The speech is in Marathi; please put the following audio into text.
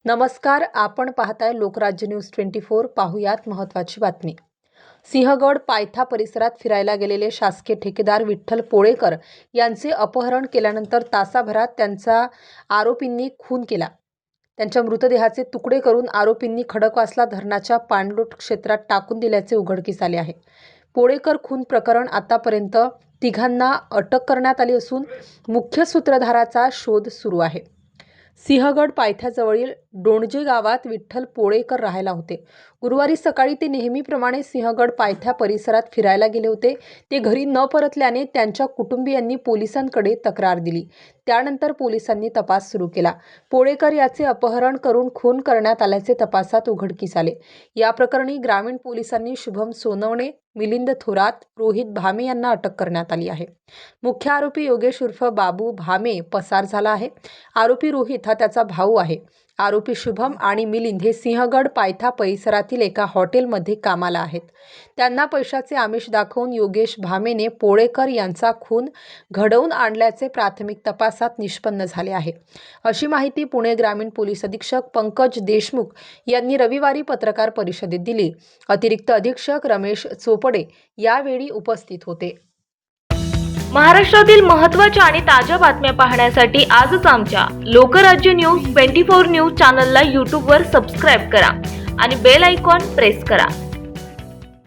नमस्कार, आपण पाहताय लोकराज्य न्यूज 24। पाहुयात महत्त्वाची बातमी। सिंहगड पायथा परिसरात फिरायला गेलेले शासकीय ठेकेदार विठ्ठल पोळेकर यांचे अपहरण केल्यानंतर तासाभरात त्यांचा आरोपींनी खून केला। त्यांच्या मृतदेहाचे तुकडे करून आरोपींनी खडकवासला धरणाच्या पाणलोट क्षेत्रात टाकून दिल्याचे उघडकीस आले आहे। पोळेकर खून प्रकरण आतापर्यंत तिघांना अटक करण्यात आली असून मुख्य सूत्रधाराचा शोध सुरू आहे। सिंहगड पायथ्याजवळील डोणजे गावात विठ्ठल पोळेकर राहायला होते। गुरुवारी सकाळी ते नेहमीप्रमाणे सिंहगड पायथ्या परिसरात फिरायला गेले होते। ते घरी न परतल्याने त्यांच्या कुटुंबियांनी पोलिसांकडे तक्रार दिली। त्यानंतर पोलिसांनी तपास सुरू केला। पोळेकर याचे अपहरण करून खून करण्यात आल्याचे तपासात उघडकीस आले। या प्रकरणी ग्रामीण पोलिसांनी शुभम सोनवणे, मिलिंद थोरात, रोहित भामे यांना अटक करण्यात आली आहे। मुख्य आरोपी योगेश उर्फ बाबू भामे पसार झाला आहे। आरोपी रोहित हा त्याचा भाऊ आहे। आरोपी शुभम आणि मिलिंद हे सिंहगड पायथा परिसरातील एका हॉटेलमध्ये कामाला आहेत। त्यांना पैशाचे आमिष दाखवून योगेश भामेने पोळेकर यांचा खून घडवून आणल्याचे प्राथमिक तपासात निष्पन्न झाले आहे, अशी माहिती पुणे ग्रामीण पोलीस अधीक्षक पंकज देशमुख यांनी रविवारी पत्रकार परिषदेत दिली। अतिरिक्त अधीक्षक रमेश चोपडे यावेळी उपस्थित होते। महाराष्ट्रातील महत्त्वाच्या आणि ताज्या बातम्या पाहण्यासाठी आजच आमच्या लोकराज्य न्यूज 24 न्यूज चॅनलला YouTube वर सबस्क्राइब करा आणि बेल आयकॉन प्रेस करा।